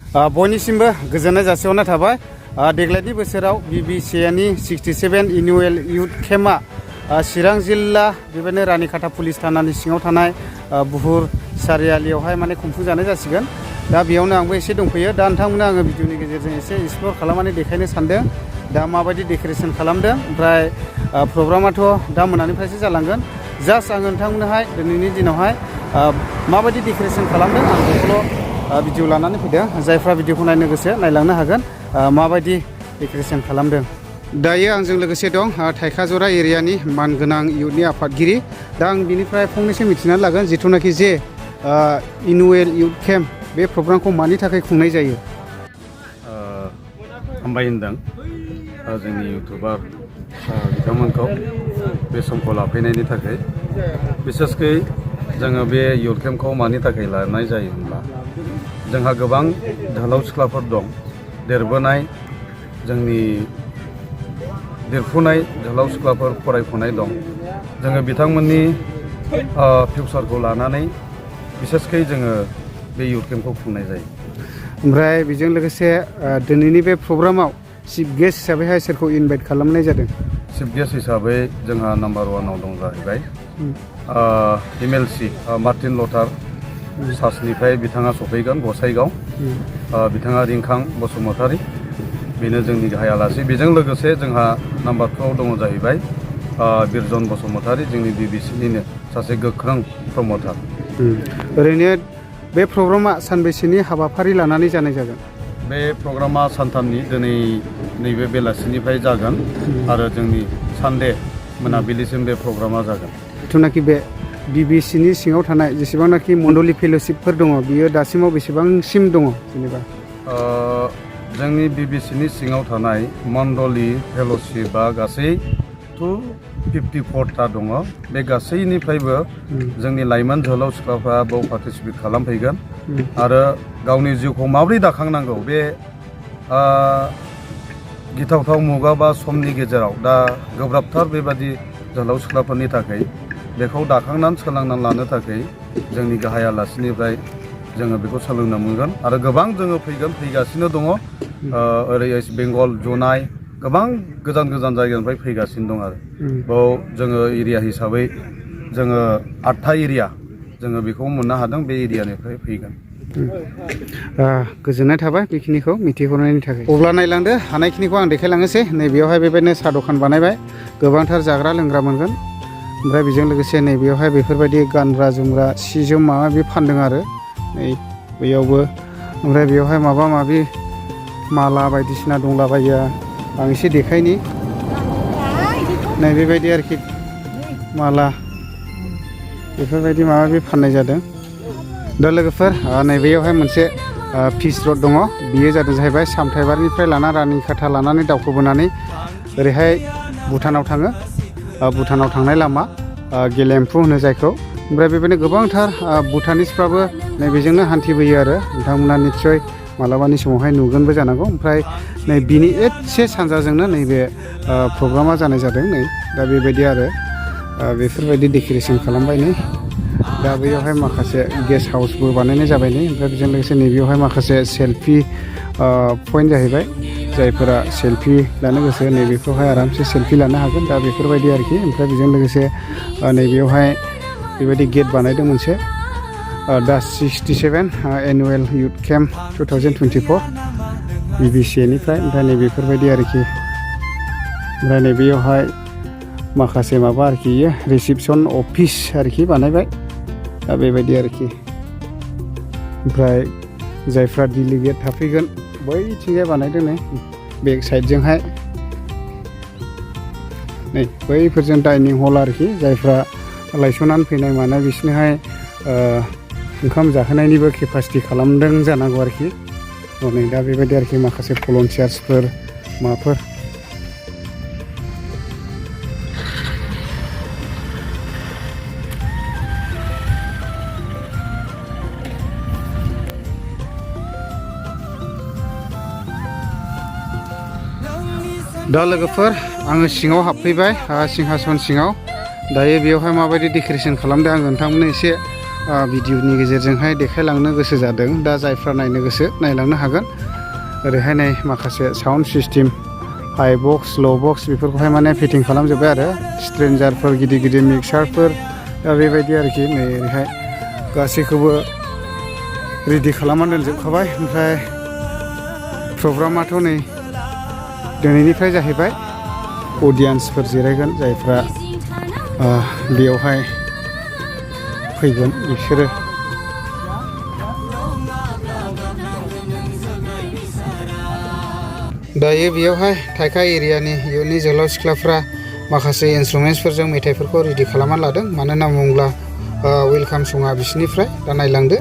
बयनिसिमबो गोजोननाय जासिहरनाय थाबाय। देग्लायनि बोसोराव BBCAनि 67 एनुवेल इउथ केम्पआ चिरां जिल्ला बेबायदिनो रानिखाथा पुलिस थानानि सिङाव थानाय बुहुर सारियालियावहाय माने खुंफुंजानाय जासिगोन। दा बेयावनो आंबो एसे दंफैयो। दा नोंथांमोननो आङो भिडिअनि गेजेरजों एसे एक्सप्लर खालामनानै देखायनो सानदों। दा माबायदि डेक'रेसन खालामदों, ओमफ्राय प्रग्रामाथ' दा मोनानिफ्रायसो जालांगोन। जास्ट आङो नोंथांमोननोहाय दिनैनि दिनावहाय माबायदि डेक'रेसन खालामदों आं बेखौल' भिडिअ लानानै फैदों। जायफ्रा भिडिअखौ नायनो गोसो नायलांनो हागोन माबायदि डेक'रेसन खालामदों। दायो आंजों लोगोसे दं थाइखाजरा एरियानि मानगोनां इउथनि आफादगिरि। दा आं बिनिफ्राय फंनैसो मिथिनानै लागोन जिथुनाखि जे एनुवेल इउथ केम्प बे प्रग्रामखौ मानि थाखाय खुंनाय जायो। हामबाय होनदों जोंनि इउटुबार बिथांमोनखौ बे समखौ लाफैनायनि थाखाय। बिसेसकै जोङो बे इउथ केम्पखौ मानि थाखाय लानाय जायो होनब्ला जोंहा गोबां जोहोलाव सिख्लाफोर दं, देरबोनाय जोंनि देरफुनाय जोहोलाव सिख्लाफोर फरायफुनाय दं। जोङो बिथांमोननि फिउचारखौ लानानै बिसेसकै जोङो बे इउथ केम्पखौ खुंनाय जायो। ओमफ्राय बेजों लोगोसे दिनैनि बे प्रग्रामाव चिफ गेस्ट हिसाबैहाय सोरखौ इनभाइट खालामनाय जादों? चिफ गेस्ट हिसाबै जोंहा नाम्बार 1आव दं जाहैबाय MLC मार्टिन लटार सासनिफ्राय बिथाङा सफैगोन गसाइगाव। बिथाङा रिंखां बसुमतारी, बेनो जोंनि गाहाय आलासि। बेजों लोगोसे जोंहा नाम्बार 2आव दङ जाहैबाय बिरजन बसुमतारी, जोंनि BBCनिनो सासे गोख्रों प्रमटार। ओरैनो बे प्रग्रामा सानबेसेनि हाबाफारि लानानै जानाय जागोन? बे प्रग्रामा सानथामनि, दिनै नैबे बेलासिनिफ्राय जागोन आरो जोंनि सानडे मोनाबिलिसिम बे प्रग्रामा जागोन। जिथुनाखि बे BBCनि सिङाव थानाय जेसेबांनाखि मण्डलि फेल'शिपफोर दङ बियो दासिमाव बेसेबांसिम दङ जेनेबा? जोंनि BBCनि सिङाव थानाय मण्डलि फेल'शिपआ गासै 254टा दङ। बे गासैनिफ्रायबो जोंनि लाइमोन जोहोलाव सिख्लाफ्रा बाव पार्टिसिपेट खालामफैगोन आरो गावनि जिउखौ माबोरै दाखांनांगौ बे गिथावथाव मुगा बा समनि गेजेराव दा गोब्राबथार बेबादि जोहोलाव सिख्लाफोरनि थाखाय बेखौ दाखांनानै सोलोंनानै लानो थाखाय जोंनि गाहाय आलासिनिफ्राय जोङो बेखौ सोलोंनो मोनगोन आरो गोबां जोङो फैगासिनो दङ। ओरै वेस्ट बेंगल, जनाय, गोबां गोजान गोजान जायगानिफ्राय फैगासिनो दं आरो बाव जोङो एरिया हिसाबै जोङो 8था एरिया जोङो बेखौ मोननो हादों। बे एरियानिफ्राय फैगोन। गोजोननाय थाबाय बेखिनिखौ मिथिहरनायनि थाखाय। अब्ला नायलांदो, हानायखिनिखौ आं देखायलांनोसै। नैबेयावहाय बेबायदिनो साहा दखान बानायबाय, गोबांथार जाग्रा लोंग्रा मोनगोन। ओमफ्राय बेजों लोगोसे नैबेयावहाय बेफोरबायदि गानग्रा जोमग्रा सि जोम माबा माबि फानदों आरो नै बैयावबो। ओमफ्राय बेयावहाय माबा माबि माला बायदिसिना दंलाबायो। आं एसे देखायनि। नै बेबायदि आरोखि माला बेफोरबायदि माबा माबि फाननाय जादों। दा लोगोफोर नैबेयावहाय मोनसे पिच रड दङ। बियो जादों जाहैबाय सामथाइबारिनिफ्राय लाना रानिखाथा लानानै दावखोबोनानै ओरैहाय भुटानाव थाङो। भुटानाव थांनाय लामा गेलेम्फु होनो जायखौ। ओमफ्राय बेबायदिनो गोबांथार भुटानिसफ्राबो नैबेजोंनो हान्थिबोयो आरो नोंथांमोना निस्सय मालाबानि समावहाय नुगोनबो जानांगौ। ओमफ्राय नै बिनि एसे सानजाजोंनो नैबे प्रग्रामा जानाय जादों। नै दा बेबायदि आरो बेफोरबायदि डेक'रेसन खालामबाय। नै दा बैयावहाय माखासे गेस्ट हाउसबो बानायनाय जाबाय। नै ओमफ्राय बेजों लोगोसे नैबेयावहाय माखासे सेल्फि पइन्ट जाहैबाय। जायफोरा सेल्फि लानो गोसो नैबेफ्रावहाय आरामसे सेल्फि लानो हागोन। दा बेफोरबायदि आरोखि। ओमफ्राय बेजों लोगोसे नैबेयावहाय बेबायदि गेट बानायदों मोनसे, दा 67 एनुवेल इउथ केम्प 2024 BBCनिफ्राय। ओमफ्राय नैबेफोरबायदि आरोखि। ओमफ्राय नैबेयावहाय माखासे माबा आरोखि रिसिपसन अफिस आरोखि बानायबाय। दा बेबायदि आरोखि। ओमफ्राय जायफ्रा डेलिगेट थाफैगोन बैथिंजाय बानायदों। नै बेक साइडजोंहाय नै बैफोरजों डाइनिं हल आरोखि। जायफ्रा लायस'नानै फैनाय मानाय बिसोरनोहाय ओंखाम जाहोनायनिबो केपासिटि खालामदों जानांगौ आरोखि। नै दा बेबायदि आरोखि माखासे भलन्टियार्सफोर माबाफोर। दा लोगोफोर आङो सिङाव हाबफैबाय सिंहासन सिङाव। दायो बेयावहाय माबायदि डेक'रेसन खालामदों आं नोंथांमोननो एसे भिडिअनि गेजेरजोंहाय देखायलांनो गोसो जादों। दा जायफ्रा नायनो गोसो नायलांनो हागोन। ओरैहाय नै माखासे साउन्ड सिस्टेम हाई बक्स ल' बक्स बेफोरखौहाय माने फिटिं खालामजोब्बाय आरो स्ट्रेन्जारफोर गिदिर गिदिर मिक्सारफोर दा बेबायदि आरोखि नै ओरैहाय गासैखौबो रेडि खालामनानै दोनजोबखाबाय। ओमफ्राय प्रग्रामाथ' नै दिनैनिफ्राय जाहैबाय अडियेन्सफोर जिरायगोन जायफ्रा बेयावहाय फैगोन बिसोरो दायो बेयावहाय थाइखा एरियानि इयुननि जोहोलाव सिख्लाफ्रा माखासे इन्सट्रुमेन्ट्सफोरजों मेथाइफोरखौ रेडि खालामनानै लादों। मानो होनना बुङोब्ला वेलकाम सङा बिसोरनिफ्राय दा नायलांदो।